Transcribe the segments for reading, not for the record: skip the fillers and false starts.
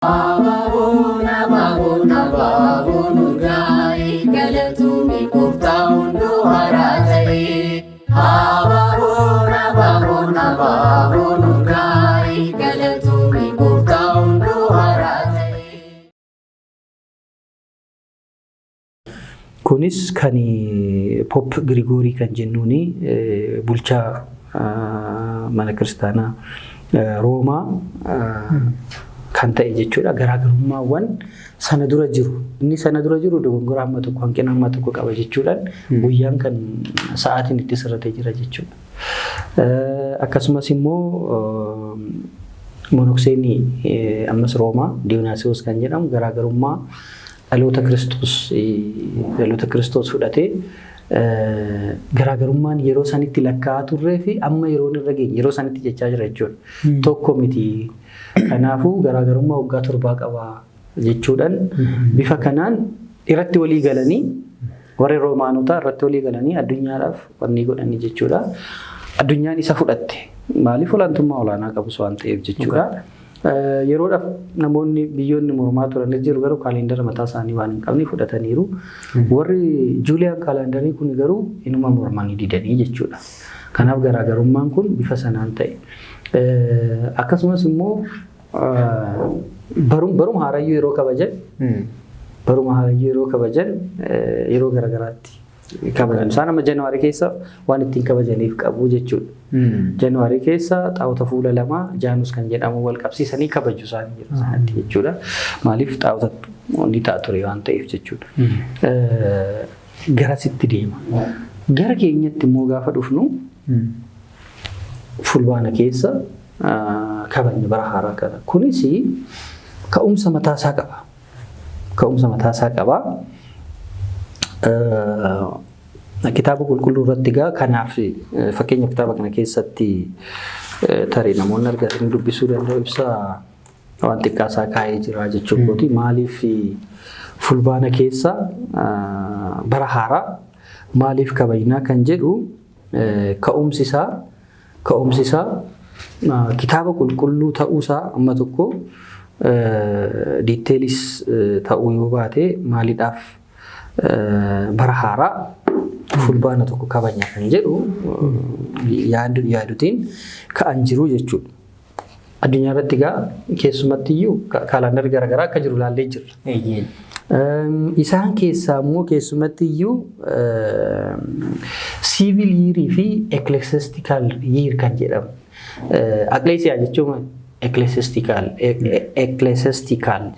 Ababona urgaa'e galatuun Gooftaan hunduu haaraa ta'e. Ababona urgaa'e galatuun Gooftaan hunduu haaraa ta'e. Kunis kan Pop Grigoorii kan jennuuni bulchaa mana kiristaanaa Roomaa kan ta'e jechuudha. Garaagarummaawwan sana dura jiru. Inni sana dura jiru dogongora amma tokko hanqina amma tokko qaba jechuudhaan guyyaan kan sa'aatiin itti sirratee jira jechuudha. Akkasumas immoo monokseen ammas Roomaa Diyonaasiyoos kan jedhamu garaagarummaa dhaloota Kiristoos fudhatee garaagarummaan yeroo sanitti lakkaa'aa turree fi amma yeroo irra geenye yeroo sanitti jechaa jira jechuudha. Tokko miti. Kanaafuu garaagarummaa waggaa 7 qaba jechuudhaan bifa kanaan irratti walii galanii warri Roomaanotaa irratti walii galanii addunyaadhaaf wanni godhanii jechuudha. Addunyaan isa fudhatte. Maaliif olaantummaa olaanaa qabu waan ta'eef jechuudha. Yeroodhaaf namoonni biyyoonni mormaa turanis jiru garuu kaalendara mataa isaanii waan hin qabne fudhataniiru. Warri Juuliyaan kaalendarii kun garuu inuma mormanii didanii jechuudha. Kanaaf garaagarummaan kun bifa sanaan ta'e. Akkasumas immoo baruma haarayyuu yeroo kabajan yeroo garagaraatti kabajan. Isaan amma Januwaarii keessa waan ittiin kabajaniif qabu jechuudha. Januwaarii keessa xaawota fuula lama Jaanus kan jedhamu wal qabsiisanii kabaju isaanii yeroo sanatti jechuudha. Maaliif xaawota ni ta'a ture waan ta'eef jechuudha. Garasitti deema. Gara keenyatti immoo gaafa dhufnu fulbaana keessa kabajni bara haaraa kana. Kunis ka'umsa mataasaa qaba. Kitaaba qulqulluu irratti gaa kanaaf fakkeenya kitaaba kana keessatti tarii namoonni argatanii dubbisuu danda'u ibsaa waan xiqqaasaa kaa'ee jira jechuudha. Maaliif fulbaana keessa bara haaraa maaliif kabajnaa kan jedhu ka'umsi isaa kitaaba qulqulluu ta'uusaa amma tokko diiteelis ta'uu yoo baate maaliidhaaf bara haaraa fulbaana tokko kabajna kan jedhu yaadutiin ka'an jiru jechuudha. Addunyaa irratti gaa keessumatti iyyuu kaalandarii garaagaraa akka jiru laallee jirra. Isaan keessaa immoo keessumatti iyyuu siivil yiirii fi ekleesiyaastikaal yiir kan jedhamu. Aqleesiyaa jechuun ekleesiyaastikaal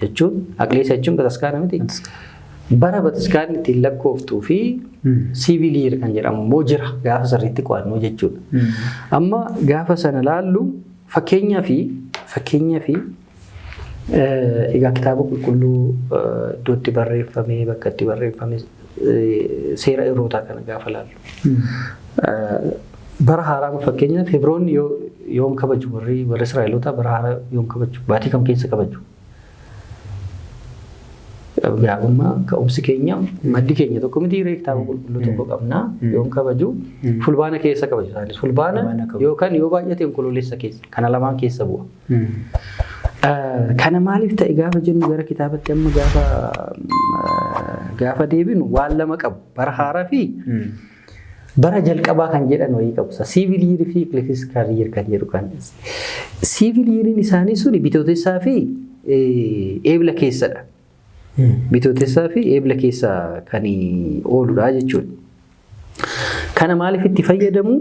jechuun aqleesiyaa jechuun bataskaana miti. Bara bataskaan ittiin lakkooftuu fi siivil yiir kan jedhamu immoo jira gaafa sirriitti qo'annoo jechuudha. Amma gaafa sana laallu fakkeenyaa fi egaa kitaaba qulqulluu iddootti barreeffamee bakka itti barreeffame seera Ibrootaa kana gaafa laallu. Bara haaraa fakkeenyaaf Hebroonni yoom kabaju warri Israa'elotaa bara haaraa yoom kabaju baatii kam keessa kabaju. Gaafummaa ka'umsi keenya maddi keenya tokko miti kitaaba qulqulluu tokko qabnaa yoom kabaju fulbaana keessa kabaju isaanis fulbaana yookaan yoo baay'ate onkoloolessa keessa kana lamaan keessa bu'a. Kana maaliif ta'e gaafa jennu gara kitaabatti amma gaafa deebinu waan lama qabu bara haaraa fi bara jalqabaa kan jedhan wayii qabu. Siivil yiirii fi ekleesiyaastikaal yiir kan jedhu kan. Siivil yiiriin isaanii suni bitootessaa fi eebla keessadha. Bitootessaa fi eebla keessa kan ooludha jechuudha. Kana maaliif itti fayyadamu?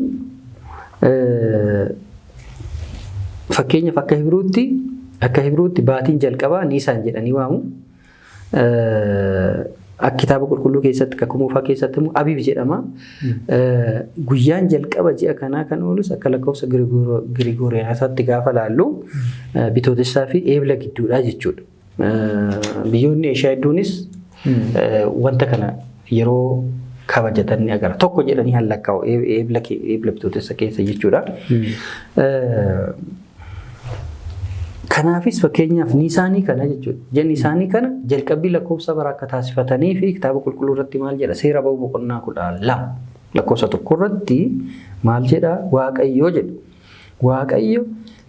Fakkeenyaaf akka Hibruutti baatiin jalqabaa Niisaan jedhanii waamu. Akka kitaaba qulqulluu keessatti kakumuufaa keessatti immoo Abiib jedhama. Guyyaan jalqaba ji'a kanaa kan oolus akka lakkoofsa Girigooriyaanaatti gaafa laallu bitootessaa fi eebla gidduudha jechuudha. Biyyoonni Eeshiyaa hedduunis wanta kana yeroo kabajatan ni agarra. Tokko jedhanii hallakkaa'u eebla bitootessa keessa jechuudha. Kanaafis fakkeenyaaf Niisaanii kana jechuudha. Jenni isaanii kana jalqabbii lakkoofsa bara akka taasifatanii fi kitaaba qulqulluu irratti maal jedha? Seera ba'uu boqonnaa 12 lakkoofsa 1 irratti maal jedha? Waaqayyoo jedha. Waaqayyo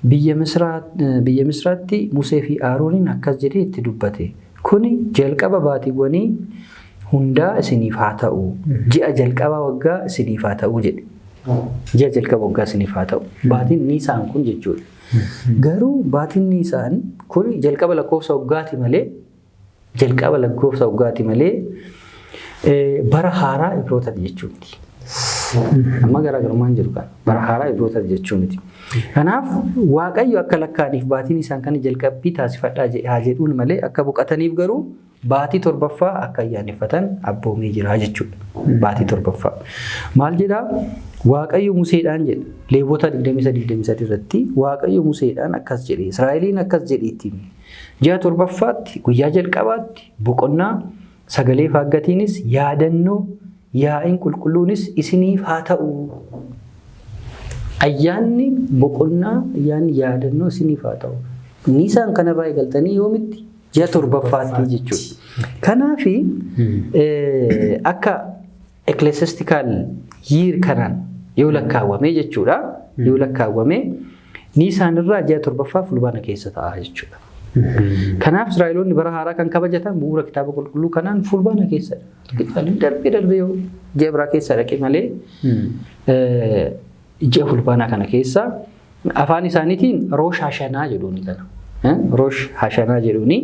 biyya Misraatti Musee fi Arooniin akkas jedhee itti dubbate. Kuni jalqaba baatiiwwanii hundaa isiniif haa ta'u. Ji'a jalqaba waggaa isiniif haa ta'u jedhe. Ji'a jalqaba waggaa isiniif haa ta'u. Baatiin Niisaan kun jechuudha. Garuu baatiin Niisaan kun jalqaba lakkoofsa waggaati malee bara haaraa Ibrootati jechuuti. Amma garaagarummaan jiru kan bara haaraa Ibrootati jechuu miti. Kanaaf Waaqayyo akka lakkaaniif baatiin isaan kan jalqabbii taasifadhaa haa jedhuun malee akka boqotaniif garuu baatii 7ffaa akka ayyaaneffatan abboomee jira jechuudha. Baatii 7ffaa. Maal jedhaa? Waaqayyo Museedhaan jedha. Leewwota 23 irratti Waaqayyo Museedhaan akkas jedhe. Israa'eliin akkas jedheetti. Ji'a 7ffaatti guyyaa jalqabaatti boqonnaa sagalee faaggatiinis yaadannoo yaa'iin qulqulluunis isiniif haa ta'u. Ayyaanni boqonnaa ayyaanni yaadannoo isiniif haa ta'u. Niisaan kanarraa eegaltanii yoomitti? Ji'a 7ffaatti jechuudha. Kanaaf akka ecclesiastical year kanaan yoo lakkaawwame jechuudha. Yoo lakkaawwame Niisaan irraa ji'a 7ffaa fulbaana keessa ta'a jechuudha. Kanaaf Israa'eloonni bara haaraa kan kabajatan bu'uura kitaaba qulqulluu kanaan fulbaana keessadha. Darbee yoo ji'a biraa keessa dhaqe malee ji'a fulbaanaa kana keessa afaan isaaniitiin roosh hashanaa jedhuuni kana. Roosh hashanaa jedhuuni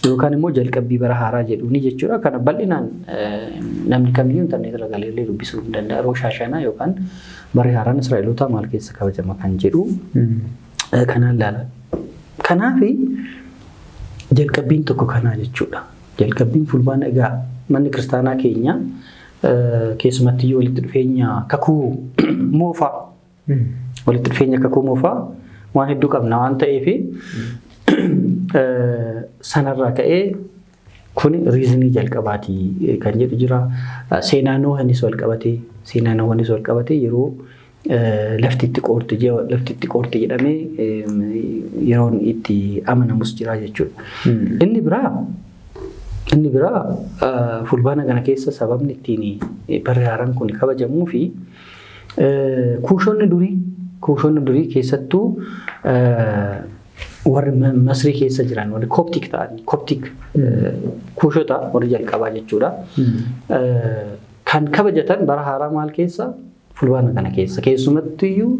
yookaan immoo jalqabbii bara haaraa jedhuuni jechuudha. Kana bal'inaan namni kamiyyuu intarneet irra galee dubbisuu ni danda'a. Roosh hashanaa yookaan bara haaraan Israa'elootaa maal keessa kabajama kan jedhu kanaan ilaala. Kanaaf jalqabbiin tokko kanaa jechuudha. Jalqabbiin fulbaana egaa manni kiristaanaa keenya keessumatti walitti dhufeenya kakuu moofaa walitti dhufeenya kakuu moofaa waan hedduu qabna waan ta'eef sanarraa ka'ee kun riizinii jalqabaatii kan jedhu jira. Seenaa Noohanis wal qabatee yeroo laftitti qoorti jedhamee yeroon itti amanamus jira jechuudha. Inni biraa fulbaana kana keessa sababni ittiin barri haaraan kun kabajamuu fi kuushonni durii keessattuu warri Masrii keessa jiran warri Koptik ta'an kuushota warri jalqabaa jechuudha. Kan kabajatan bara haaraa maal keessa? Fulbaana kana keessa. Keessumattuu iyyuu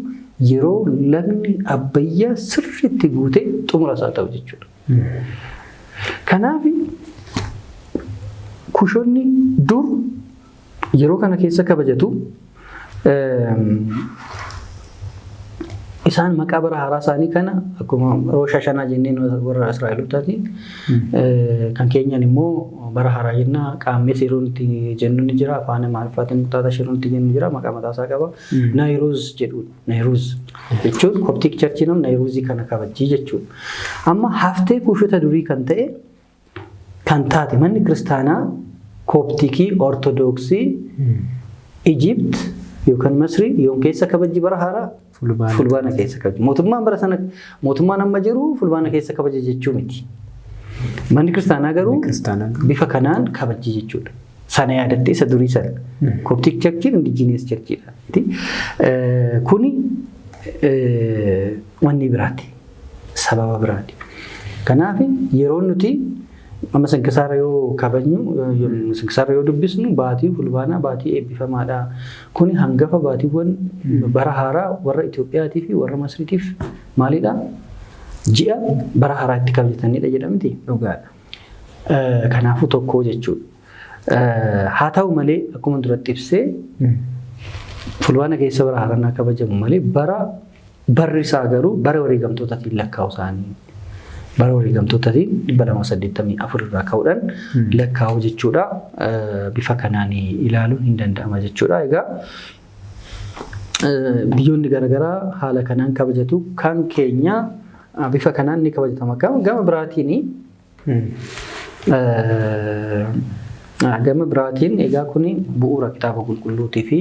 yeroo lagni Abbayyaa sirriitti guutee xumura isaa ta'u jechuudha. Kanaaf kuushonni dur yeroo kana keessa kabajatu isaan maqaa bara haaraa isaanii kana akkuma roosh hashanaa jenneen warra Israa'elootaati. Kan keenyaan immoo bara haaraa jennaa qaamee seeroon itti jennu ni jira. Afaan Amaariffaatiin mutaata seeroon itti jennu jira. Maqaa mataasaa qaba. Naayiruuz jedhuudha. Naayiruuz jechuun Koptik Charchii nama Naayiruuzii kana kabajjii jechuudha. Amma haftee kuushota durii kan ta'e kan taate manni kiristaanaa Koptikii Ortodoksii Ijipt yookaan Masrii yoon keessa kabajji bara haaraa fulbaana keessa kabaja. Mootummaan amma jiru fulbaana keessa kabaja jechuu miti. Manni kiristaanaa garuu bifa kanaan kabajji jechuudha. Sana yaadatte isa durii sana. Koptik Charchiin indijinees Charchiidha. Kuni wanni biraati. Sababa biraati. Kanaaf yeroo nuti amma sankisaara yoo kabajnu sankisaara yoo dubbisnu baatii fulbaanaa baatii eebbifamaadha. Kuni hangafa baatiiwwan bara haaraa warra Itoophiyaatii fi warra Masriitiif maalidha? Ji'a bara haaraa itti kabajatanidha jedhamti. Dhugaadha. Kanaafuu tokko jechuudha. Haa ta'u malee akkuma duratti ibsee fulbaana keessa bara haaraan kabajamu malee barri isaa garuu bara wareegamtootaatiin lakkaa'u isaanii. Bara wareegamtootaatiin 284 irraa ka'uudhaan lakkaa'u jechuudha. Bifa kanaan ilaaluun hin danda'ama jechuudha. Egaa biyyoonni garaagaraa haala kanaan kabajatu. Kan keenya bifa kanaan ni kabajatama. Gama biraatiin egaa kun bu'uura kitaaba qulqulluutii fi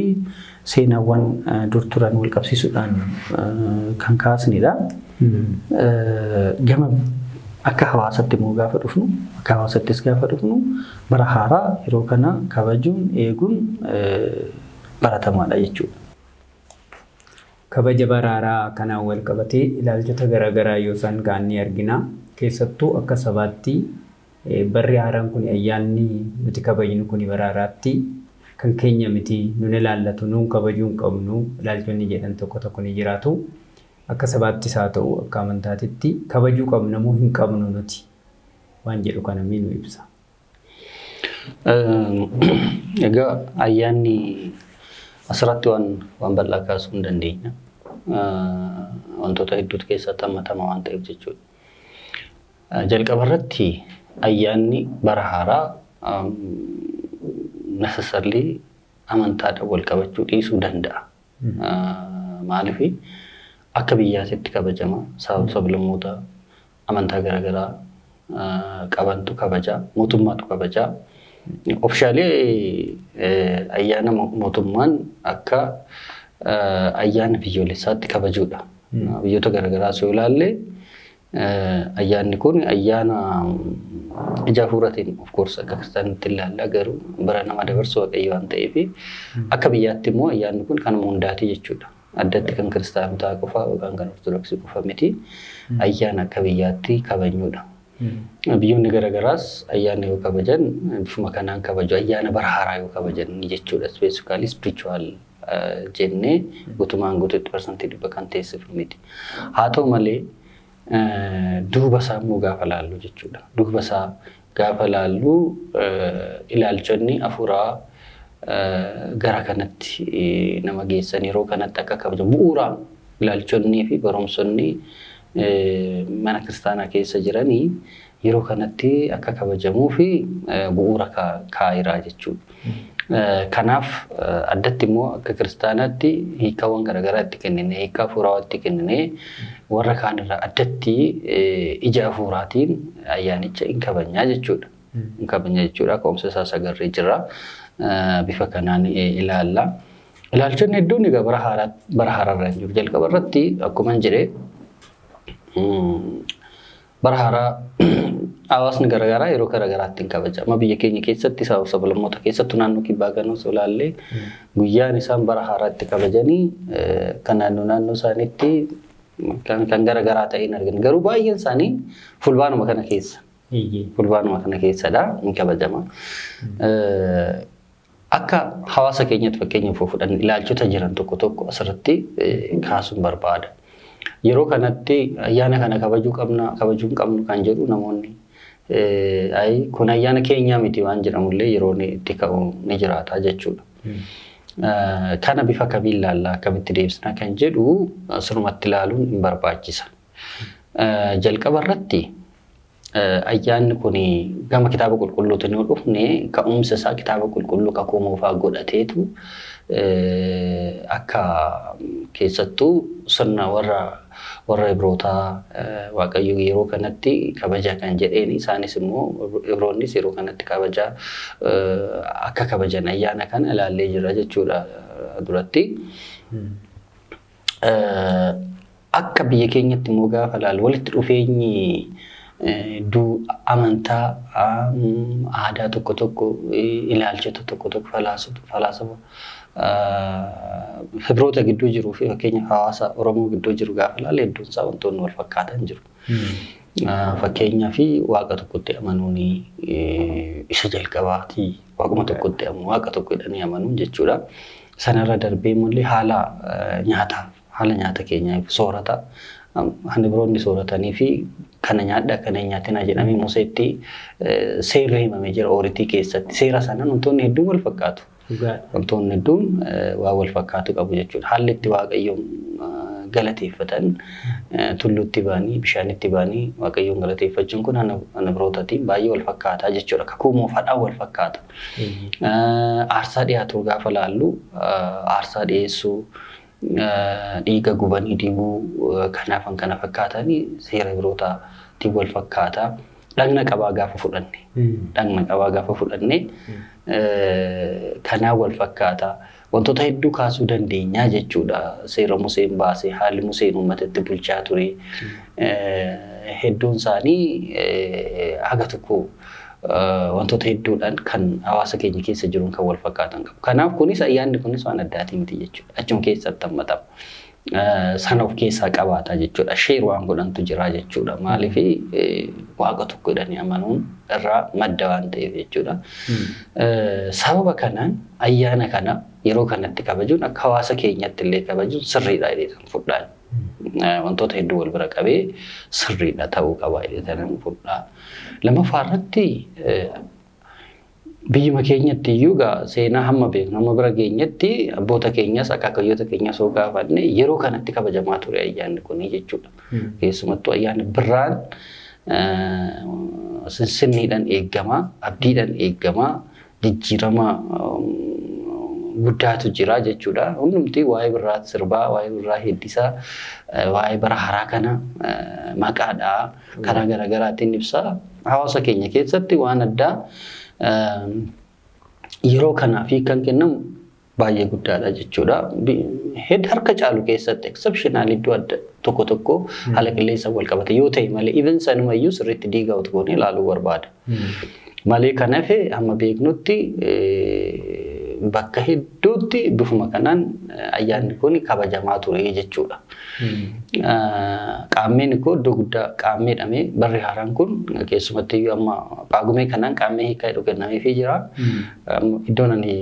seenaawwan dur turan wal qabsiisuudhaan kan kaasnidha. Gama akka hawaasatti immoo gaafa dhufnu bara haaraa yeroo kana kabajuun eeguun baratamaadha jechuudha. kabaja bara haaraa kanaan wal qabatee ilaalchota garaagaraa yoo isaan gaanii argina. Keessattuu akka sabaatti barri haaraan kun ayyaanni nuti kabajnu kun bara haaraatti kan keenya miti nun ilaallatu nuun kabajuu hin qabnu ilaalchonni jedhan tokko ni jiraatu. Akka sabaattis haa ta'u akka amantaatitti kabajuu qabna moo hin qabnu nuti waan jedhu kana nu ibsa. Egaa ayyaanni asirratti waan bal'aa kaasuu hin dandeenya. Wantoota hedduutu keessatti hammatama waan ta'eef jechuudha. Jalqaba irratti ayyaanni bara haaraa necessarily amantaadhaan wal qabachuu dhiisuu danda'a. Maaliif akka biyyaatti kabajama sablammoota amantaa garaagaraa qabantu kabaja, mootummaatu kabaja. Ofishaalee ayyaana mootummaan akka ayyaana biyyoolessaatti kabajuudha. Biyyoota garaagaraa yoo ilaalle ayyaanni kun ayyaana ija hafuuraatiin of course akka kiristaanitti ilaalla garuu bara nama dabarsu waaqayyo waan ta'eef akka biyyaatti immoo ayyaanni kun kan hundaati jechuudha. Addatti kan kiristaanotaa qofa yookaan kan ortodoksii qofa miti ayyaana akka biyyaatti kabajnuudha. Biyyoonni garaagaraas ayyaana yoo kabajan bifuma kanaan kabaju ayyaana bara haaraa yoo kabajan jechuudha. Specifically spiritual jennee guutumaan guutuutti parsantii 100 kan teessifamu miti. Haa ta'u malee duuba isaa immoo gaafa laallu jechuudha. Duuba isaa gaafa laallu ilaalchonni hafuuraa gara kanatti nama geessan yeroo kanatti akka kabajamu bu'uuraan ilaalchonnii fi barumsonni mana kiristaanaa keessa jiranii yeroo kanatti akka kabajamuu fi bu'uura kaa'iraa jechuudha. Kanaaf addatti immoo akka kiristaanaatti hiikkaawwan garaagaraa itti kennine, hiikkaa hafuuraa itti kennine warra kaan irraa addatti ija hafuuraatiin ayyaanicha hin kabajnaa jechuudha. Hin kabajnaa jechuudha. Ka'umsa isaas agarree jirra. Bifa kanaan ilaalla. Ilaalchonni hedduun egaa bara haaraarra hin jiru. Jalqaba irratti akkuma jedhee bara haaraa hawaasni garaagaraa yeroo garaagaraatti hin kabaja. Amma biyya keenya keessatti sablammoota keessattuu naannoo kibbaa kanuu ilaallee guyyaan isaan bara haaraa itti kabajanii kan naannoo isaaniitti kan garaagaraa ta'een argina. Garuu baay'een isaanii fulbaanuma kana keessa. Fulbaanuma kana keessadha hin kabajama. Akka hawaasa keenyatti fakkeenyaaf fudhanne ilaalchota jiran tokko asirratti kaasuun barbaada. Yeroo kanatti ayyaana kana kabajuu hin qabnu kan jedhu namoonni kun ayyaana keenyaa miti waan jedhamullee yeroo itti ka'u ni jiraata jechuudha. Kana bifa kamiin ilaalla akkamitti deebisna kan jedhu asirumatti ilaaluun hin barbaachisa. Jalqaba irratti ayyaanni kun gama kitaaba qulqulluutiin yoo dhufne ka'umsa isaa kitaaba qulqulluu kakuu moofaa godhateetu akka keessattuu sirna warra Ibrootaa waaqayyo yeroo kanatti kabaja kan jedheen isaanis immoo Ibroonnis yeroo kanatti kabaja akka kabajan ayyaana kana ilaallee jira jechuudha duratti. Akka biyya keenyatti immoo gaafa ilaalu walitti dhufeenyi amantaa aadaa tokko ilaalchota tokko falaasama Ibroota gidduu jiruu fi fakkeenya hawaasa Oromoo gidduu jiru gaafa ilaalle hedduun isaa wantoonni wal fakkaatan jiru. Fakkeenyaa fi waaqa tokkotti amanuun isa jalqabaati. Waaquma tokkotti amanu waaqa tokko jedhanii amanuun jechuudha. Sanarra darbee mullee haala nyaata keenyaa soorata. Ibroonni sooratanii fi kana nyaadhaa kana nyaatina jedhamee Museetti seerri himamee jira ooritii keessatti. Seera sanaan wantoonni hedduun wal fakkaatu. Wantoonni hedduun waa wal fakkaatu qabu jechuudha. Haalli itti waaqayyoon galateeffatan tulluutti baanii bishaanitti baanii waaqayyoon galateeffachuun kun Ibrootaatiin baay'ee wal fakkaataa jechuudha. Kakuu moofaadhaan wal fakkaata. Aarsaa dhiyaatu gaafa laallu aarsaa dhiyeessuu dhiiga gubanii dibuu kanaafan kana fakkaatanii seera Ibrootaatiin wal fakkaata. Dhagna qabaa gaafa fudhanne kanaa wal fakkaata. Wantoota hedduu kaasuu dandeenya jechuudha. Seera Museen baasee haalli Museen uummatatti bulchaa ture hedduun isaanii haga tokko wantoota hedduudhaan kan hawaasa keenya keessa jiruun kan wal fakkaatan qabu. Kanaaf kunis ayyaanni kunis waan addaatii miti jechuudha. Achuma keessatti hammatama. sana of keessaa qabaata jechuudha. Sheer waan godhantu jira jechuudha. Maaliif waaqa tokko jedhanii amanuun irraa madda waan ta'eef jechuudha. Sababa kanaan ayyaana kana yeroo kanatti kabajuun akka hawaasa keenyatti illee kabajuun sirriidha jedhanii fudhaan. Wantoota hedduu wal bira qabee sirriidha ta'uu qaba jedhanii fudhaa. Lammaffaa irratti biyyuma keenyatti iyyuu seenaa hamma beeknu hamma bira geenyatti abboota keenyas akaakayyoota keenyas yoo gaafanne yeroo kanatti kabajamaa ture ayyaanni kun jechuudha. Keessumattuu ayyaanni birraan sinsinniidhaan eeggamaa, abdiidhaan eeggamaa, jijjiirama guddaatu jira jechuudha. Hundumti waa'ee birraa sirbaa, waa'ee birraa heddisaa, waa'ee bara haaraa kana maqaadhaa karaa garaagaraatiin ibsaa. Hawaasa keenya keessatti waan addaa yeroo kanaaf kan kennamu baay'ee guddaadha jechuudha. Harka caalu keessatti exceptional iddoo adda tokko haala qilleensa wal qabate yoo ta'e malee even sanuma iyyuu sirriitti diigaa utuu goonee ilaaluu barbaada. Malee kanaaf amma beeknutti bakka hedduutti bifuma kanaan ayyaanni kun kabajamaa ture jechuudha. Qaammeen koo iddoo guddaa qaammeedhamee barri haaraan kun keessumatti iyyuu amma paagumee kanaan qaammee hiikaa jedhu kennameefii jira. Iddoon ani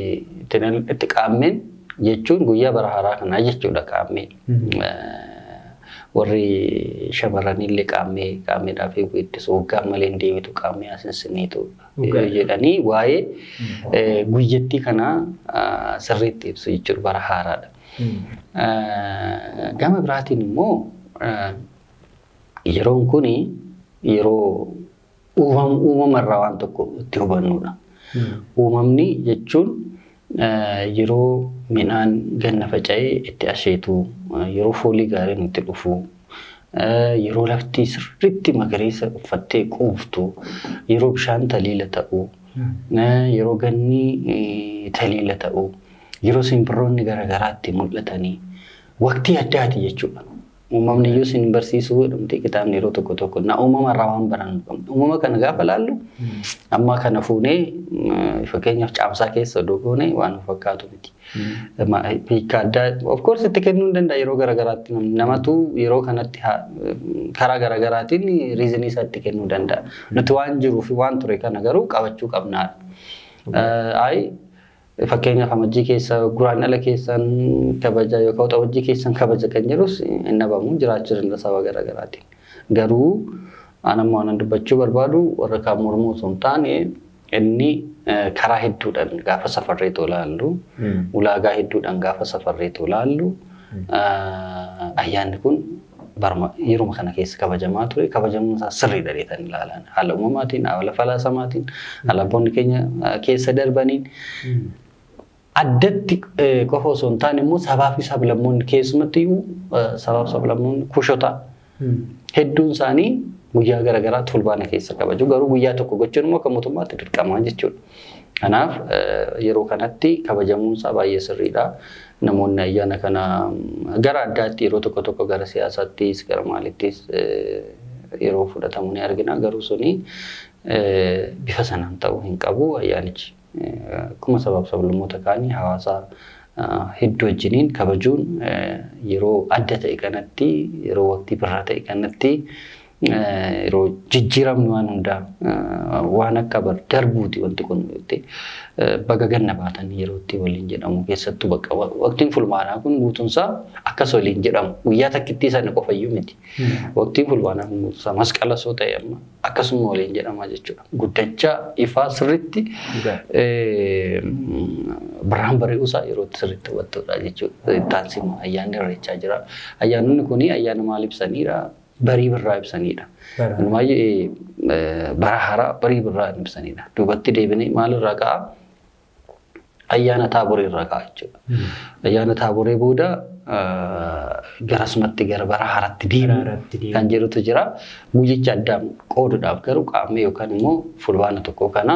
itti qaammeen jechuun guyyaa bara haaraa kanaa jechuudha qaammeen. Warri shamarranillee qaammeedhaaf eeguu waggaa malee hin deebitu qaammee asinsiniitu jedhanii waa'ee guyyattii kanaa sirriitti ibsu jechuudha bara haaraadha. Gama biraatiin immoo yeroon kun yeroo uumamarraa waan tokko itti hubannudha. Uumamni jechuun yeroo midhaan ganna faca'ee itti asheetu, yeroo foolii gaariin itti dhufu, yeroo lafti sirriitti magariisa uffattee quuftu, yeroo bishaan taliila ta'u, yeroo ganni taliila ta'u, yeroo simbirroonni garaagaraatti mul'atanii waqtii addaati jechuudha. Uumamni iyyuu sin barsiisuu jedhamte kitaabni yeroo tokko na uumamarraa waan barannu qabna. Uumama kana gaafa laallu amma kana fuunee fakkeenyaaf caamsaa keessa dogoonee waan fakkaatu miti. Hiika addaa of course itti kennuu hin danda'a yeroo garaagaraatti namatu yeroo kanatti karaa garaagaraatiin riizinii isaa itti kennuu danda'a. Nuti waan jiruu fi waan ture kana garuu qabachuu qabnaadha. Fakkeenyaaf amajjii keessa guraan ala keessan kabaja yookaan waxabajjii keessan kabaja kan jirus hin dhabamu jiraachuu danda'a sababa garaagaraatiin. Garuu anammoo waan dubbachuu barbaadu warra kaan mormuu osoo hin taane inni karaa hedduudhaan gaafa safarree tolaallu, ulaagaa hedduudhaan gaafa safarree tolaallu ayyaanni kun yeruma kana keessa kabajamaa ture. Kabajamuun isaa sirriidha jedhanii ilaalan. Haala uumamaatiin, haala falaasamaatiin, haala abboonni keenya keessa darbaniin addatti qofa osoo hin taane immoo sabaa fi sablammoonni keessumatti sabaa fi sablammoonni kushota hedduun isaanii guyyaa garaagaraatti fulbaana keessa kabaju. Garuu guyyaa tokko gochuun immoo akka mootummaatti dirqamaa jechuudha. Kanaaf yeroo kanatti kabajamuun isaa baay'ee sirriidha. Namoonni ayyaana kana gara addaatti yeroo tokko gara siyaasaattis gara maalittis yeroo fudhatamu ni argina. Garuu suni bifa sanaan ta'uu hin qabu. Ayyaanichi akkuma sabab sablammoota kaanii hawaasa hedduu wajjiniin kabajuun yeroo adda ta'e kanatti yeroo waqtii birraa ta'e kanatti yeroo jijjiiramni waan hundaa waan akka darbuuti wanti kun baga ganna baatan yerootti waliin jedhamu keessattuu bakka waqtiin fulbaanaa kun guutuunsaa akkas waliin jedhamu guyyaa takkittii sana qofayyuu miti. Waqtiin fulbaanaa kun guutuunsaa masqala soo ta'e amma akkasuma waliin jedhama jechuudha. Guddachaa ifaa sirriitti birraan bari'uusaa yerootti sirriitti hubattudha jechuudha. Taansima ayyaanni irreechaa jira. Ayyaanonni kun ayyaana maal ibsanidha? Barii birraa ibsanidha. Bara haaraa barii birraa ibsanidha. Duubatti deebinee maalirraa ka'a? Ayyaana taaboree irraa ka'a jechuudha. Ayyaana taaboree booda garasumatti gara bara haaraatti deemu kan jedhutu jira. Guyyicha addaan qooduudhaaf garuu qaammee yookaan immoo fulbaana tokko kana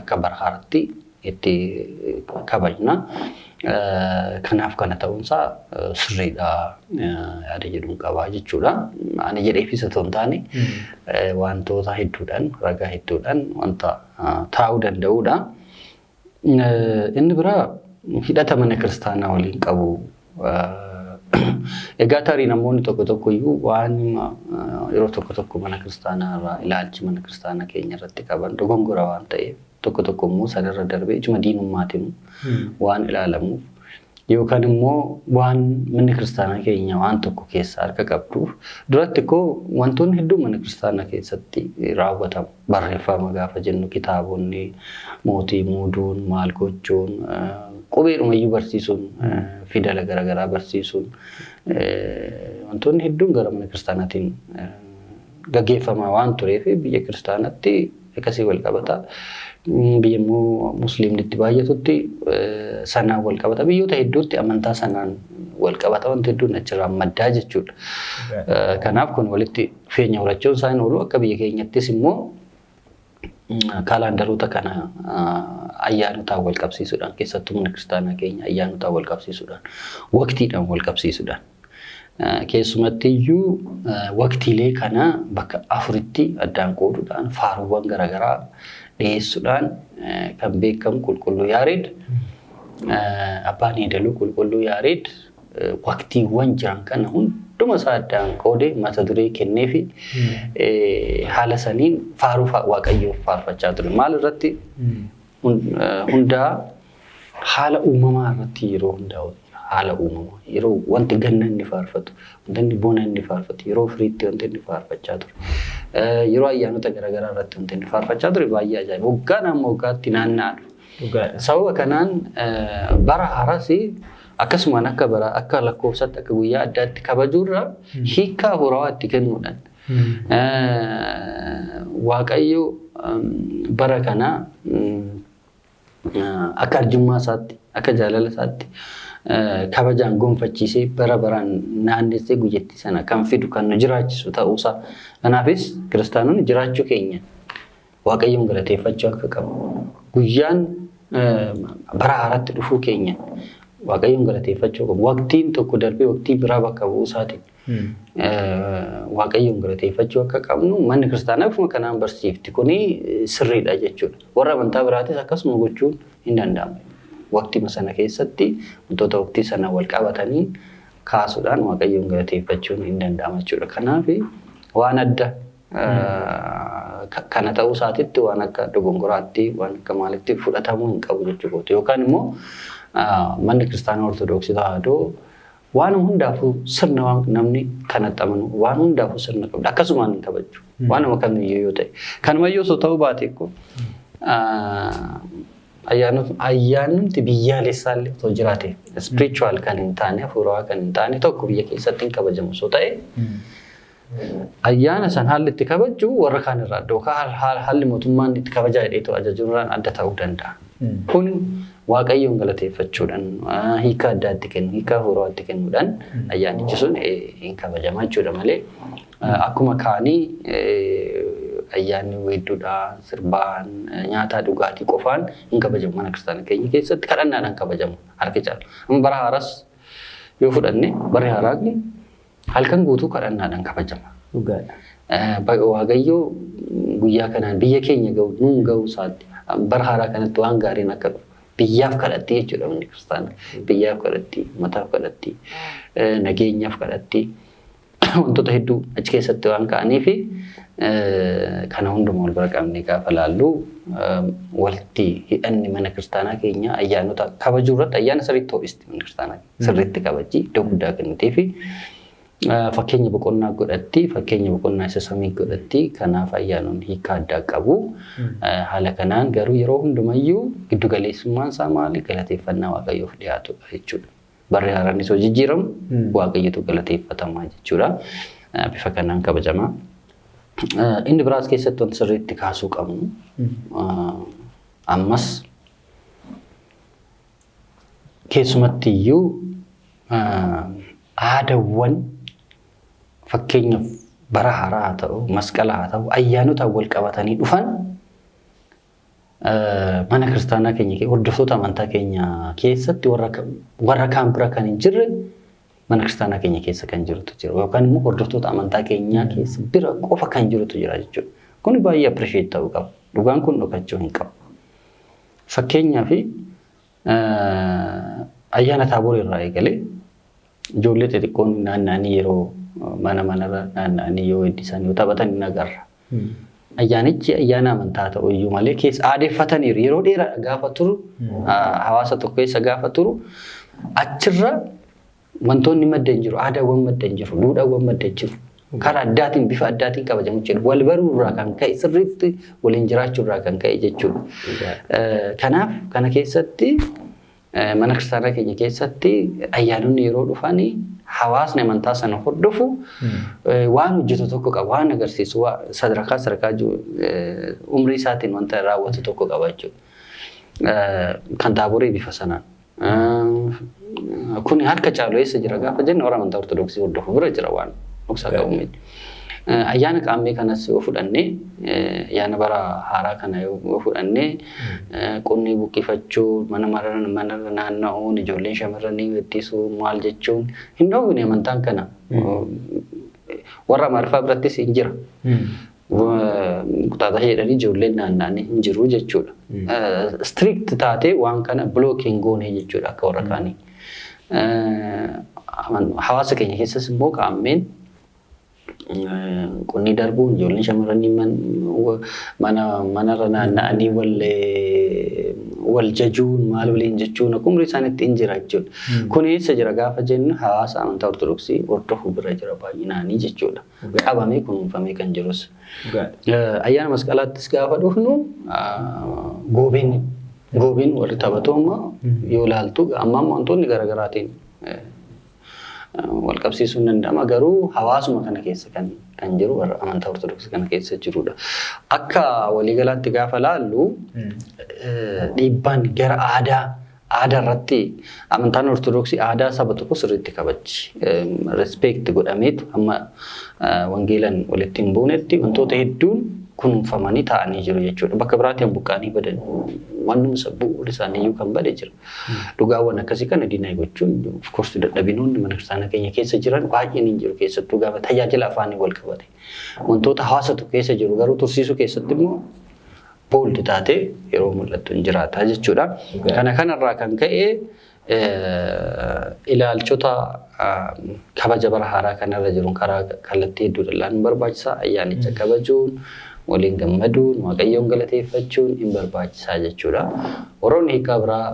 akka bara haaraatti itti kabajna. Kanaaf kana ta'uunsaa sirriidha yaada jedhuun qabaa jechuudha. Ani jedheefis otoo hin taane wantoota hedduudhaan ragaa hedduudhaan wanta taa'uu danda'udha. Inni biraa hidhata mana kiristaanaa waliin qabu Egaa tarii namoonni tokko tokko iyyuu waan yeroo tokko mana kiristaanaa irraa ilaalchi mana kiristaanaa keenya irratti qaban dogongora waan ta'eef tokko immoo sanarra darbee ijuma diinummaatiin waan ilaalamuuf yookaan immoo waan manni kiristaanaa keenya waan tokko keessa harka qabduuf duratti koo wantoonni hedduu mana kiristaanaa keessatti raawwatamu barreeffama gaafa jennu kitaabonni mootii muuduun maal gochuun qubeedhuma iyyuu barsiisuun fidala garaagaraa barsiisuun wantoonni hedduun gara mana kiristaanaatiin gaggeeffamaa waan tureef biyya kiristaanaatti akkasii wal qabata. Biyya immoo musliimnitti baay'atutti sanaan wal qabata. Biyyoota hedduutti amantaa sanaan wal qabata wanti hedduun achirraa maddaa jechuudha. Kanaaf kun walitti dhufeenya horachuun isaan oolu akka biyya keenyattis immoo kaalaandaroota kana ayyaanotaan wal qabsiisuudhaan keessattuu mana kiristaanaa keenya ayyaanotaan wal qabsiisuudhaan waqtiidhaan wal qabsiisuudhaan keessumatti iyyuu waqtiilee kana bakka afuritti addaan qooduudhaan faaruuwwan garaagaraa dhiyeessuudhaan kan beekamu qulqulluu Yaareed abbaan Yeedaluu qulqulluu Yaareed waqtiiwwan jiran kana hunduma isaa addaan qoodee mata duree kennee fi haala saniin faaruu waaqayyoof faarfachaa ture. Maal irratti hundaa haala uumamaa irratti yeroo hundaa'u haala uumamaa yeroo wanti ganna inni faarfatu wanti bona inni faarfatu yeroo firiitti wanti inni faarfachaa ture. Yeroo ayyaanota garaagaraa irratti wanti inni faarfachaa ture baay'ee ajaa'iba. Waggaan amma waggaatti naanna'u. Sababa kanaan bara haaraas akkasumaan akka lakkoofsatti akka guyyaa addaatti kabajuurra hiikaa haaraa itti kennuudhaan waaqayyo bara kana akka arjummaa isaatti akka jaalala isaatti kabajaan gonfachiisee bara baraan naannessee guyyatti sana kan fidu kan nu jiraachisu ta'uusaa. Kanaafis kiristaanonni jiraachuu keenya waaqayyoon galateeffachuu akka qabu. Guyyaan bara haaraatti dhufuu keenya waaqayyoon galateeffachuu qabu. Waqtiin tokko darbee waqtii biraa bakka bu'uusaatiin waaqayyoon galateeffachuu akka qabnu manni kiristaanaa akkuma kanaan barsiifti. Kuni sirriidha jechuudha. Warra amantaa biraatis akkasuma gochuun hin danda'amu. Waqtii sana keessatti wantoota waqtii sana wal qabatanii kaasuudhaan waaqayyoon galateeffachuun hin danda'amu jechuudha. Kanaaf waan adda kana ta'uu isaatitti waan akka dogongoraatti waan akka maalitti fudhatamuu hin qabu jechuudha. Yookaan immoo manni kiristaanaa ortodoksii tawaahidoo waan hundaafuu sirna waan namni kanatti amanu waan hundaafuu sirna qabdu akkasumaan hin kabaju waan nama kamiyyuu yoo ta'e kanumayyuu osoo ta'uu baate ko ayyaanumti biyyaalessaallee osoo jiraate spiritual kan hin taane hafuurawaa kan hin taane tokko biyya keessatti hin kabajamu osoo ta'e ayyaana san haalli itti kabaju warra kaan irraa yookaan haalli mootummaan itti kabajaa jedheetu ajajuudhaan adda ta'uu danda'a. Kun waaqayyoon galateeffachuudhaan hiika addaatti kennu hiika hafuurawaatti kennuudhaan ayyaanichi sun hin kabajama jechuudha malee akkuma kaanii ayyaanni weedduudhaan sirbaan nyaataa dhugaatii qofaan hin kabajamu. Mana kiristaanaa keenya keessatti kadhannaadhaan kabajamu harki caalu. Amma bara haaraas yoo fudhanne barri haaraa halkan guutuu kadhannaadhaan kabajama. Waaqayyo guyyaa kanaan biyya keenya ga'u nuun ga'u isaatti bara haaraa kanatti waan gaariin akka biyyaaf kadhatti jechuudha manni kiristaanaa. Biyyaaf kadhatti, mataaf kadhatti, nageenyaaf kadhatti wantoota hedduu achi keessatti waan ka'anii fi kana hundumaa wal bira qabnee gaafa laallu walitti hidhanni mana kiristaanaa keenya ayyaanota kabajuu irratti ayyaana sirriitti ho'isti mana kiristaanaa sirriitti kabaji iddoo guddaa kennitee fi fakkeenya boqonnaa godhatti fakkeenya boqonnaa isa samii godhatti kanaaf ayyaanonni hiika addaa qabu. Haala kanaan garuu yeroo hundumayyuu giddu galeessummaan isaa maali galateeffannaa waaqayyoof dhiyaatudha jechuudha. Barri haaraan isoo jijjiiramu waaqayyotu galateeffatamaa jechuudha. Bifa kanaan kabajama. Inni biraas keessatti wanti sirriitti kaasuu qabnu ammas keessumatti iyyuu aadaawwan fakkeenyaaf bara haaraa haa ta'u masqala haa ta'u ayyaanotaan wal qabatanii dhufan mana kiristaanaa keenya hordoftoota amantaa keenya keessatti warra kaan bira kan hin jirre mana kiristaanaa keenya keessa kan jirutu jira yookaan immoo hordoftoota amantaa keenyaa keessa bira qofa kan jirutu jira jechuudha. Kun baay'ee appreciate ta'uu qaba. Dhugaan kun dhokachuu hin qabu. Fakkeenyaaf ayyaana taaborii irraa eegalee ijoollee xixiqqoon naanna'anii yeroo mana naanna'anii yoo weeddisan yoo taphatan ni agarra. Ayyaanichi ayyaana amantaa ta'u iyyuu malee keessa aadeeffataniiru yeroo dheeraa gaafa turu hawaasa tokko keessa gaafa turu achirra wantoonni madda hin jiru, aadaawwan madda hin jiru, duudhaawwan madda hin jiru. Karaa addaatiin bifa addaatiin kabajamu jechuudha. Wal baruu irraa kan ka'e sirriitti waliin jiraachuu irraa kan ka'e jechuudha. Kanaaf kana keessatti mana kiristaanaa keenya keessatti ayyaanonni yeroo dhufanii hawaasni amantaa sana hordofu waan hojjetu tokko qaba, waan agarsiisu sadarkaa umrii isaatiin wanta raawwatu tokko qaba jechuudha. Kan taaboree bifa sanaan. Kun harka caalu eessa jira gaafa jennu warra amantaa ortodoksii hordofu bira jira waan dhoksaa qabu. Ayyaana qaammee kanas yoo fudhannee ayyaana bara haaraa kana yoo fudhannee qunnii buqqifachuu mana naanna'uun ijoolleen shamarranii weeddisuu maal jechuun hin dhoowwine amantaan kana warra marfaa birattis hin jira. Kutaata jedhanii ijoolleen naanna'anii hin jiru jechuudha. Strict taatee waan kana blocking goonee jechuudha akka warra kaanii. Hawaasa keenya keessas immoo qaammeen qunnii darbuun ijoolleen shamarranii manarra naanna'anii wal jajuun maal waliin jechuun akkuma isaanitti hin jira jechuudha. Kun eessa jira gaafa jennu hawaasa amantaa ortodoksii hordofuu bira jira baay'inaanii jechuudha. Qabamee kunuunfamee kan jirus. Ayyaana masqalaattis gaafa dhufnu goobiin warri taphatu yoo ilaaltu amma wantoonni garaagaraatiin wal qabsiisuun danda'ama garuu hawaasuma kana keessa kan jiru warra amantaa ortodoksii kana keessa jirudha. Akka waliigalaatti gaafa laallu dhiibbaan gara aadaa irratti amantaan ortodoksii aadaa saba tokko sirriitti kabachi. Respect godhameetu amma wangeelan walitti hin buunetti wantoota hedduun kunuunfamanii taa'anii jiru jechuudha. Bakka biraatti buqqaanii badan wannum sabbuu isaanii iyyuu kan bade jira. Dhugaawwan akkasii kana diinaa gochuun of course dadhabinoonni mana kiristaanaa keenya keessa jiran baay'een hin jiru keessattuu gaafa tajaajila afaanii wal qabate. Wantoota hawaasa tokko keessa jiru garuu tursiisuu keessatti immoo booldi taatee yeroo mul'attu hin jiraata jechuudha. Kanarraa kan ka'e ilaalchota kabaja bara haaraa kanarra jiruun karaa kallattii hedduudhaan barbaachisaa ayyaanicha kabajuun waliin gammaduun waaqayyoon galateeffachuun hin barbaachisaa jechuudha. Warroonni hiikaa biraa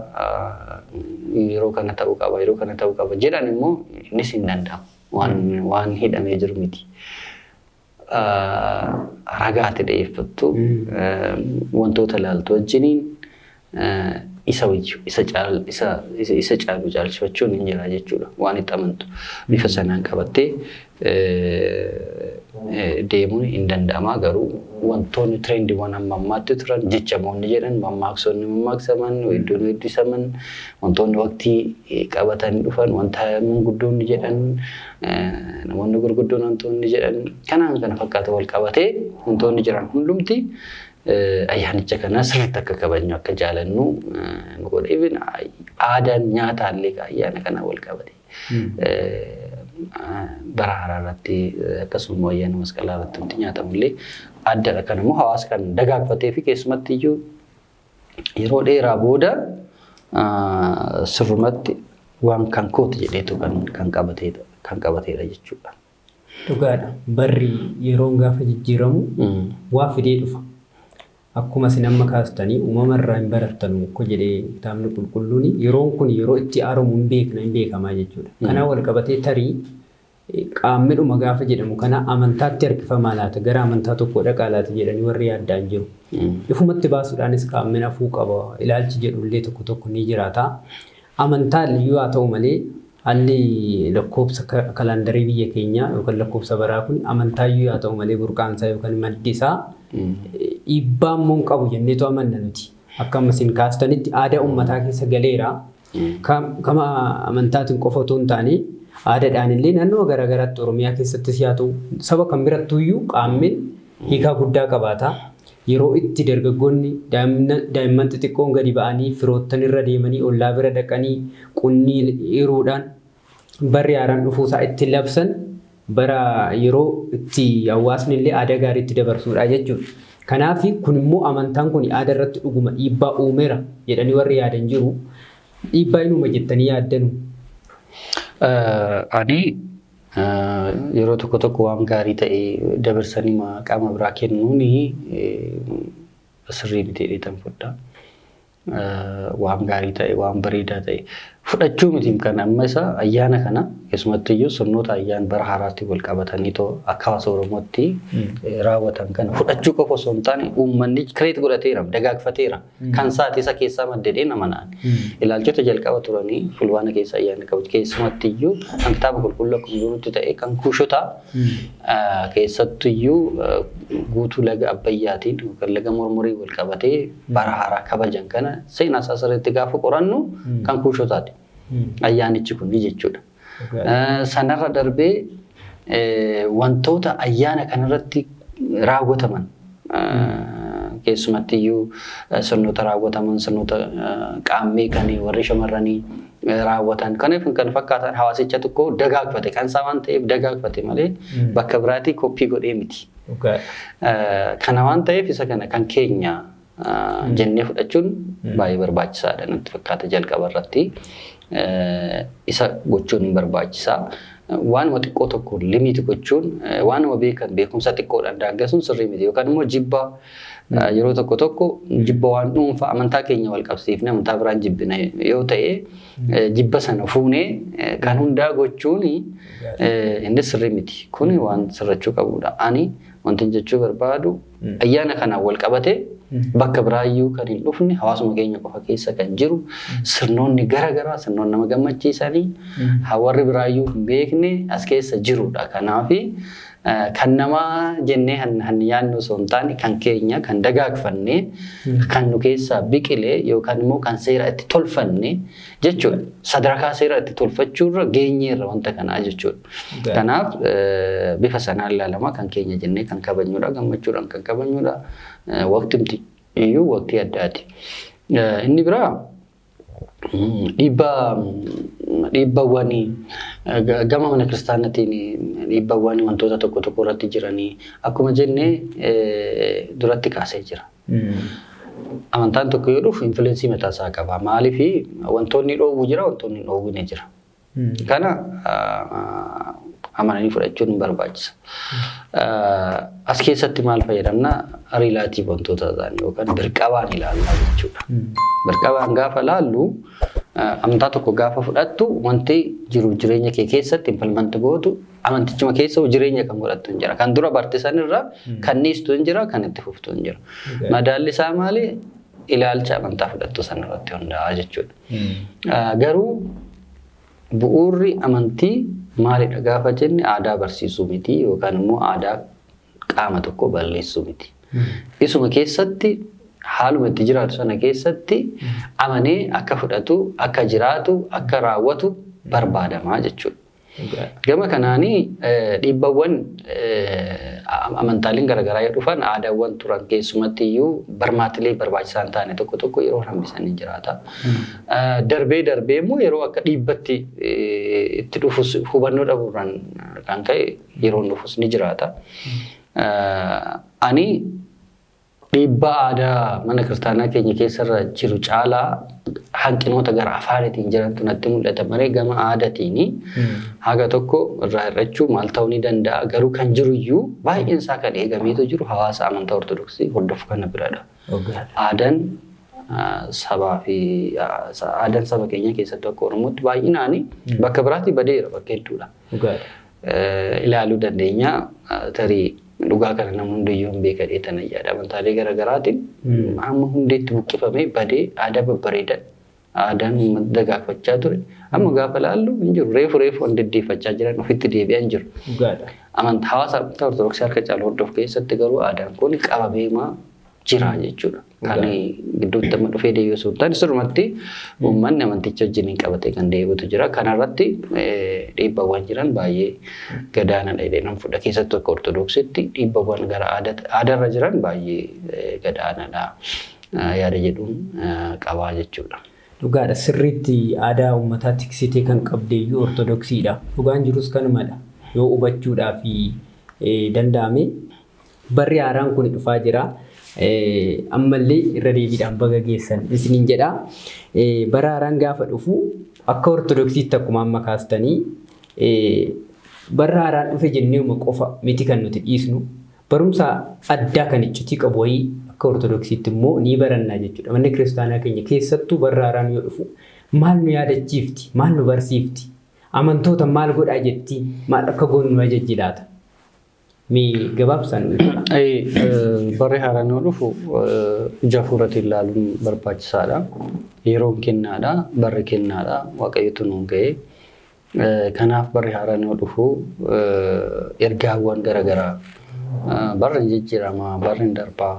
yeroo kana ta'uu qaba jedhan immoo innis hin danda'amu waan hidhamee jiru miti. Ragaatti dhiyeeffattu wantoota ilaaltu wajjiniin isa caalu caalchifachuun hin jira jechuudha. Waan itti amantu bifa sanaan qabattee deemuun hin danda'ama garuu wantoonni trendiiwwan amma ammaatti turan jechamoonni jedhan mammaaksoonni mammaaksaman iddoon weeddisaman wantoonni waqtii qabatanii dhufan wanta manguddoonni jedhan namoonni gurguddoon wantoonni jedhan kana fakkaata wal qabatee wantoonni jiran hundumti ayyaanicha kana sirriitti akka kabajnu akka jaalannu nu godha. Even aadaan nyaataallee ayyaana kana wal qabate. Bara haaraa irratti akkasuma ayyaana masqalaa irratti nyaatamullee addaadha. Kan immoo hawaasa kan dagaagfatee fi keessumatti iyyuu yeroo dheeraa booda sirrumatti waan kan kooti jedheetu kan qabateedha jechuudha. Dhugaadha. Barri yeroo gaafa jijjiiramu waa fidee dhufa. Akkuma isin amma kaastanii uumamarraa hin barattanu ko jedhee kitaabni qulqulluun yeroon kun yeroo itti aaramu hin beekamaa jechuudha. Kanaaf wal qabatee tarii qaammedhuma gaafa jedhamu kana amantaatti harkifamaa laata gara amantaa tokko dhaqaa laata jedhanii warri yaaddaan jiru. Ifumatti baasuudhaanis qaammeen hafuu qaba ilaalchi jedhullee tokko ni jiraata. Amantaan iyyuu haa ta'u malee haalli lakkoofsa kalandarii biyya keenyaa yookaan lakkoofsa baraa kun amantaa iyyuu haa ta'u malee burqaansaa yookaan maddisaa dhiibbaa immoo qabu jenneetu amanna nuti. Akka isin kaastanitti aadaa uummataa keessa galeera. Kama amantaatiin qofa otoo hin taane aadaadhaan illee naannoo garaagaraatti Oromiyaa keessattis haa ta'u saba kan birattuu iyyuu qaammeen hiikaa guddaa qabaata. Yeroo itti dargaggoonni daa'imman xixiqqoon gadi ba'anii firoottan irra deemanii ollaa bira dhaqanii qunnii yeroodhaan barri haaraan dhufuusaa itti labsan bara yeroo itti hawaasni illee aadaa gaarii itti dabarsuudha jechuudha. Kanaaf kun immoo amantaan kun aadaa irratti dhuguma dhiibbaa uumeera jedhanii warri yaadan jiru. Dhiibbaa inuma jettanii yaaddanu. Ani yeroo tokko waan gaarii ta'e dabarsanii qaama biraa kennuun sirrii miti jedheetan fudhaa. Waan gaarii ta'e waan bareedaa ta'e fudhachuu miti kan amma isa ayyaana kana keessumatti iyyuu sirnoota ayyaan bara haaraatti wal qabatanii too akka hawaasa Oromootti raawwatan kana fudhachuu qofa osoo hin taane uummanni kireet godhateera dagaagfateera kan sa'aatii isa keessaa maddee nama naan ilaalchota jalqaba turanii fulbaana keessa ayyaana qabu keessumatti iyyuu kan kitaaba qulqulluu akkuma jirutti ta'e kan kuushotaa keessatti iyyuu guutuu laga Abbayyaatiin kan laga Mormorii wal qabatee bara haaraa kabajan kana seenaa isaa sirriitti gaafa qorannu kan kuushotaati. Ayyaanichi kun jechuudha. Sanarra darbee wantoota ayyaana kanarratti raawwataman keessumatti iyyuu sirnoota raawwataman sirnoota qaammee kan warri shamarranii raawwatan kanaaf kan fakkaatan hawaasicha tokko dagaagfate kan isaa waan ta'eef dagaagfate malee bakka biraatti koppii godhee miti. Kana waan ta'eef isa kana kan keenya jennee fudhachuun baay'ee barbaachisaadha natti fakkaata jalqaba irratti isa gochuun barbaachisaa. Waanuma xiqqoo tokko limiti gochuun waanuma beekumsa xiqqoodhaan daangasuun sirrii miti yookaan immoo jibba yeroo tokko jibba waan dhuunfaa amantaa keenya wal qabsiifne amantaa biraan jibbina yoo ta'e jibba sana fuunee kan hundaa gochuun innis sirrii miti. Kun waan sirrachuu qabudha. Ani wanti jechuu barbaadu ayyaana kanaan wal qabatee bakka biraayyuu kan hin dhufne hawaasuma keenya qofa keessa kan jiru sirnoonni garaagaraa sirnoonni nama gammachiisanii warri biraayyuu hin beekne as keessa jirudha. Kanaaf kan nama jennee han yaadnu osoo hin taane kan keenya kan dagaagfanne kan nu keessaa biqilee yookaan immoo kan seera itti tolfanne jechuudha. Sadarkaa seera itti tolfachuurra geenyeerra wanta kanaa jechuudha. Kanaaf bifa sanaan ilaalama kan keenya jennee kan kabajnudha gammachuudhaan kan kabajnudha. Waqtimti iyyuu waqtii addaati. Inni biraa dhiibbawwan gama mana kiristaanaatiin dhiibbawwan wantoota tokko irratti jiranii akkuma jennee duratti kaasee jira. Amantaan tokko yoo dhufu influensii mataa isaa qaba. Maaliif wantoonni dhoowwu jira wantoonni dhoowwine jira. Kana amananii fudhachuun hin barbaachisa. As keessatti maal fayyadamna riilaatiif wantoota ta'an yookaan birqabaan ilaallaa jechuudha. Birqabaan gaafa laallu amantaa tokko gaafa fudhattu wanti jiruuf jireenya kee keessatti impalmanti gootu amantichuma keessa jireenya kan godhattu hin jira. Kan dura bartisan irraa kan dhiistu hin jira kan itti fuftu hin jira. Madaalli isaa maali? Ilaalcha amantaa fudhattu sanarratti hundaa'a jechuudha. Garuu bu'uurri amantii maalidha gaafa jenne aadaa barsiisuu miti yookaan immoo aadaa qaama tokko balleessuu miti. Isuma keessatti haaluma itti jiraatu sana keessatti amanee akka fudhatu akka jiraatu akka raawwatu barbaadamaa jechuudha. Gama kanaanii dhiibbawwan amantaaleen garaagaraa yoo dhufan aadaawwan turan keessumatti iyyuu barmaatilee barbaachisaan taane tokko yeroo hambisanii jiraata. Darbee immoo yeroo akka dhiibbatti itti dhufus hubannoo dhabuurraan kan ka'e yeroo dhufus ni jiraata. Ani dhiibbaa aadaa mana kiristaanaa keenya keessarra jiru caalaa hanqinoota gara afaanitiin jirantu natti mul'ata malee gama aadaatiin haga tokko irraa hir'achuu maal ta'uu ni danda'a. Garuu kan jiru iyyuu baay'een isaa kan eegameetu jiru hawaasa amantaa ortodoksii hordofu kana biradha. Aadaan sabaa fi aadaan saba keenya keessatti akka Oromootti baay'inaan bakka biraatti badeera bakka hedduudha. Ilaaluu dandeenya tarii dhugaa kana nama hundayyuu hin beekadhee tan ayyaada amantaalee garaagaraatiin amma hundeetti buqqifamee badee aadaa babbareedan aadaan uummata dagaagfachaa ture amma gaafa laallu hin jiru reefu waan deddeeffachaa jiran ofitti deebi'an jiru. Amantaa hawaasa amantaa ortodoksii harka caalu hordofu keessatti garuu aadaan kun qabameemaa jira jechuudha. Kan gidduutti amma dhufee deebi'u sultaan sirrumatti uummanni amanticha wajjin qabatee kan deebi'utu jira. Kanarratti dhiibbawwan jiran baay'ee gadaanaadha jedhanii fudha. Keessattuu akka ortodoksiitti dhiibbawwan gara aadaarra jiran baay'ee gadaanaadha yaada jedhuun qabaa jechuudha. Dhugaadha sirriitti aadaa uummataa tiksitee kan qabdeeyyuu ortodoksiidha. Dhugaan jirus kanumadha. Yoo hubachuudhaaf danda'ame barri haaraan kun dhufaa jira. Ammallee irra deebiidhaan baga geessan isiniin jedha. Bara haaraan gaafa dhufu akka ortodoksiitti akkuma amma kaastanii bara haaraan dhufe jennee qofa miti kan nuti dhiisnu barumsa addaa kan iccitii qabu wayii akka ortodoksiitti immoo ni barannaa jechuudha. Manni kiristaanaa keenya keessattuu bara haaraan yoo dhufu maal nu yaadachiifti, maal nu barsiifti, amantoota maal godhaa jetti, maal akka goonu nu ajajji laata? Mi gabaabsan barri haaraan yoo dhufu ija fuuratti ilaaluun barbaachisaadha. Yeroon kennaadha, barri kennaadha, waaqayyotu nuun ga'e. Kanaaf barri haaraan yoo dhufu ergaawwan garaagaraa barri jijjiirama, barri darbaa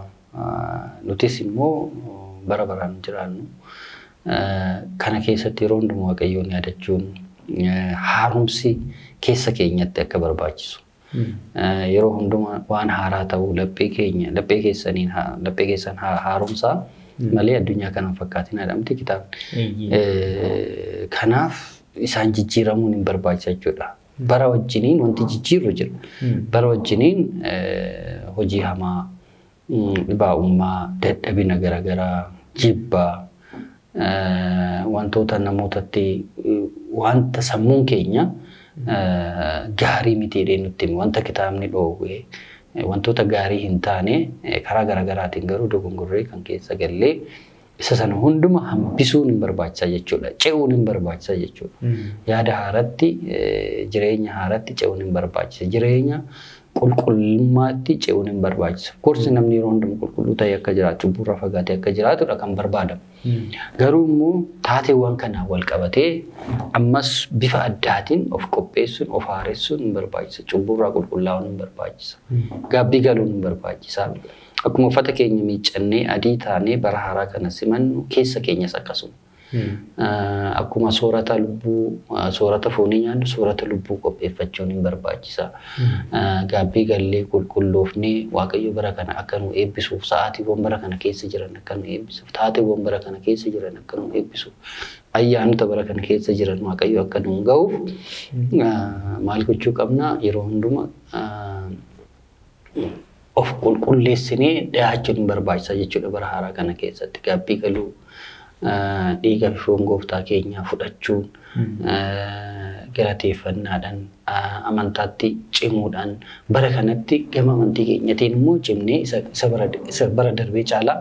nutis immoo bara baraan jiraannu. Kana keessatti yeroo hundumaa waaqayyoon yaadachuun haaromsi keessa keenyatti akka barbaachisu. Yeroo hundumaa waan haaraa ta'uu laphee keessan haaromsaa malee addunyaa kana fakkaatiin adamti kitaabni. Kanaaf isaan jijjiiramuun hin barbaachisa jechuudha. Bara wajjiniin wanti jijjiirru jira. Bara wajjiniin hojii hamaa, dhibaa'ummaa, dadhabina garaagaraa, jibbaa, wantoota namootatti wanta sammuun keenya gaarii miti jedhee nutti wanta kitaabni dhoowwee wantoota gaarii hin taane karaa garaagaraatiin garuu dogongorree kan keessa gallee isa sana hunduma hambisuun hin barbaachisa jechuudha. Ce'uun hin barbaachisa jechuudha. Yaada haaratti, jireenya haaratti ce'uun hin barbaachisa. Jireenya qulqullummaatti ce'uun hin barbaachisa. Korsi namni yeroo hundumaa qulqulluu ta'e akka jiraatu, cubburraa fagaatee akka jiraatudha kan barbaadamu. Garuu immoo taateewwan kanaan wal qabatee ammas bifa addaatiin of qopheessuun, of haaressuun hin barbaachisa. Cubburraa qulqullaa'uun hin barbaachisa. Gaabbii galuun hin barbaachisa. Akkuma uffata keenya miiccannee adii taanee bara haaraa kana simannu keessa keenyas akkasuma. Akkuma soorata lubbuu, soorata foonii nyaannu soorata lubbuu qopheeffachuun hin barbaachisa. Gaabbii gallee qulqulloofnee waaqayyo bara kana akka nu eebbisuuf, sa'aatiiwwan bara kana keessa jiran akka nu eebbisuuf, taateewwan bara kana keessa jiran akka nu eebbisuuf, ayyaanota bara kana keessa jiran waaqayyo akka nu ga'uuf maal gochuu qabna? Yeroo hundumaa of qulqulleessinee dhiyaachuun hin barbaachisa jechuudha bara haaraa kana keessatti. Gaabbii galuu, dhiiga foon gooftaa keenyaa fudhachuun, galateeffannaadhaan, amantaatti cimuudhaan bara kanatti gama amantii keenyatiin immoo cimnee isa bara darbee caalaa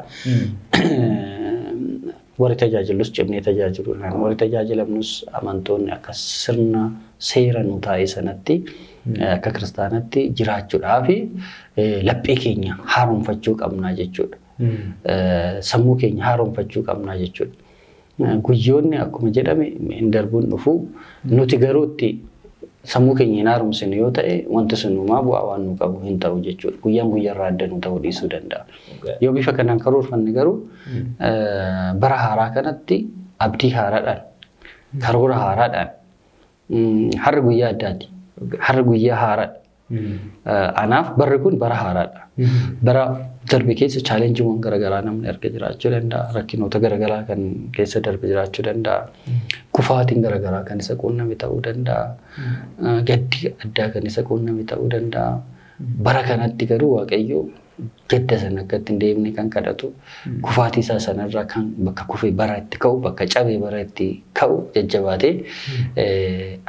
warri tajaajilus cimnee tajaajiluudhaan warri tajaajilamnus amantoonni akka sirna seera nu taa'e sanatti akka kiristaanatti jiraachuudhaaf laphee keenya haaromfachuu qabnaa jechuudha. Sammuu keenya haaromfachuu qabnaa jechuudha. Guyyoonni akkuma jedhame hin darbuun dhufu nuti garuutti sammuu keenya hin haaromsine yoo ta'e wanti sun uumaa bu'aa waan nu qabu hin ta'u jechuudha. Guyyaan guyyaarraa adda nu ta'uu dhiisuu danda'a. Yoo bifa kanaan karoorfanne garuu bara haaraa kanatti abdii haaraadhaan, karoora haaraadhaan har'a guyyaa addaati. Har'a guyyaa haaraadha. Anaaf barri kun bara haaraadha. Bara darbe keessa chaalenjiiwwan garaagaraa namni arga jiraachuu danda'a. Rakkinoota garaagaraa kan keessa darbe jiraachuu danda'a. Kufaatiin garaagaraa kan isa quunname ta'uu danda'a. Gaddi addaa kan isa quunname ta'uu danda'a. Bara kanatti garuu waaqayyo gadda sana akka ittiin deemne kan kadhatu, kufaatii isaa sanarraa kan bakka kufee bara itti ka'u, bakka cabee bara itti ka'u jajjabaatee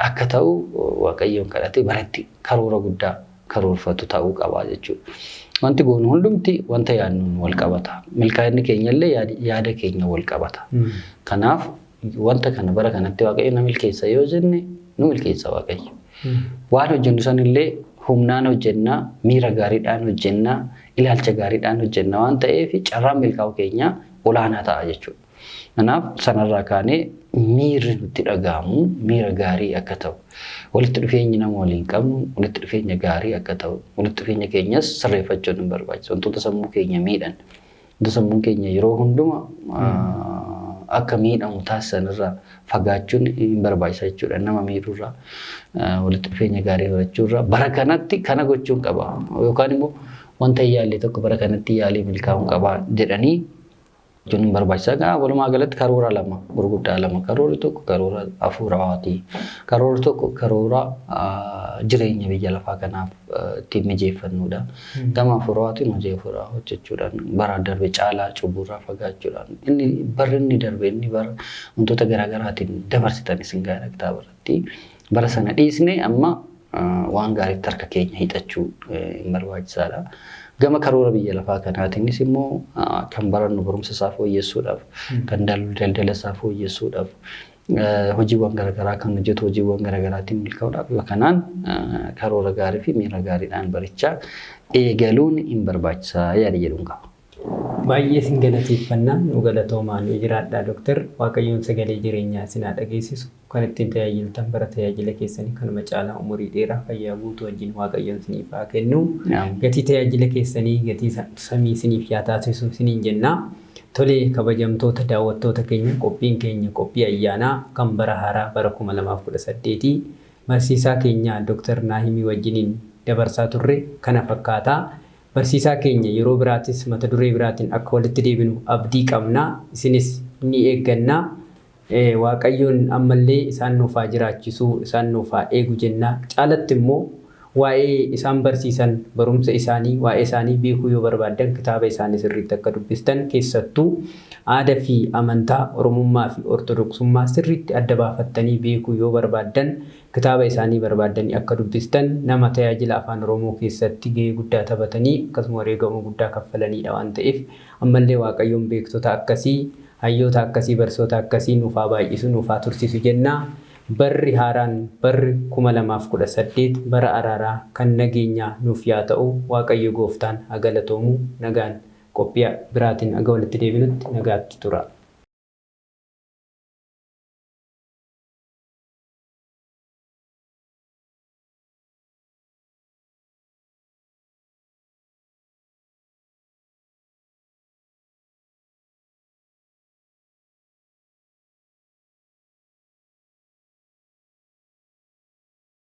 akka ta'u waaqayyoon kadhatee bara itti karoora guddaa karoorfatu ta'uu qaba jechuudha. Wanti goonu hundumti wanta yaadnuun wal qabata. Milkaa'inni keenyallee yaada keenya wal qabata. Kanaaf wanta kana bara kanatti waaqayyo na milkeessa yoo jenne nu milkeessa waaqayyo. Waan hojjennu sanillee humnaan hojjennaa, miira gaariidhaan hojjennaa, ilaalcha gaariidhaan hojjennaa waan ta'eef carraan milkaa'uu keenya olaanaa ta'a jechuudha. Kanaaf sanarraa kaanee miirri nutti dhaga'amu miira gaarii akka ta'u, walitti dhufeenyi nama waliin qabnu walitti dhufeenya gaarii akka ta'u, walitti dhufeenya keenyas sirreeffachuun hin barbaachisu. Wantoota sammuu keenya miidhan, wantoota sammuun keenya yeroo hunduma akka miidhamu taasisan irraa fagaachuun hin barbaachisa jechuudha. Nama miidhuurraa walitti dhufeenya gaarii barachuurraa bara kanatti kana gochuun qaba yookaan immoo wanta yaallee tokko bara kanatti yaalee milkaa'uu qaba jedhanii Jechuun barbaachisaa walumaa galatti karoora lama gurguddaa lama karoorri tokko karoora hafuurawaati. Karoorri tokko karoora jireenya biyya lafaa kanaaf ittiin mijeeffannuudha. Gama hafuurawaatiin hojii hafuuraa hojjechuudhaan bara darbe caalaa cubburraa fagaachuudhaan barri inni darbe inni bara wantoota garaagaraatiin dabarsitan isin gaara kitaaba irratti bara sana dhiisne amma waan gaariitti harka keenya hiixachuu barbaachisaadha. Gama karoora biyya lafaa kanaatiinis immoo kan barannu barumsa isaa fooyyessuudhaaf kan daldala isaa fooyyessuudhaaf hojiiwwan garaagaraa kan hojjetu hojiiwwan garaagaraatiin milkaa'uudhaaf kanaan karoora gaarii fi miira gaariidhaan barichaa eegaluun hin barbaachisaa yaada jedhuun qaba. Baay'ee sin galateeffannaa nu galatoomaa nu jiraadhaa Dooktar Waaqayyoon sagalee jireenyaa isin haa dhageessisu kan ittiin tajaajiltan bara tajaajila keessanii kanuma caalaa umurii dheeraa fayyaa guutuu wajjin Waaqayyoon isiniif haa kennu gatii tajaajila keessanii gatii samii isiniif yaa taasisu isiniin jennaa. Tolee kabajamtoota daawwattoota keenya qophii ayyaanaa kan bara haaraa bara 2018 barsiisaa keenya Dr Naahimii wajjiniin dabarsaa turre kana fakkaataa. Barsiisaa keenya yeroo biraatis mata duree biraatiin akka walitti deebinu abdii qabna isinis ni eeggannaa. Waaqayyoon ammallee isaan nuuf haa jiraachisu isaan nuuf haa eegu jenna. Caalatti immoo waa'ee isaan barsiisan barumsa isaanii waa'ee isaanii beekuu yoo barbaadan kitaaba isaanii sirriitti akka dubbistan keessattuu aadaa fi amantaa Oromummaa fi Ortodoksummaa sirriitti adda baafattanii beekuu yoo barbaadan kitaaba isaanii barbaadanii akka dubbistan nama tajaajila afaan Oromoo keessatti gahee guddaa taphatanii akkasuma wareegama guddaa kaffalanidha waan ta'eef ammallee Waaqayyoon beektota akkasii hayyoota akkasii barsoota akkasii nuuf haa baay'isu nuuf haa tursiisu jennaa. Barri haaraan barri 2018 bara araaraa kan nageenyaa nuuf yaa ta'u Waaqayyo Gooftaan haa galatoomu nagaan qophii biraatiin aga walitti deebinutti nagaatti tura.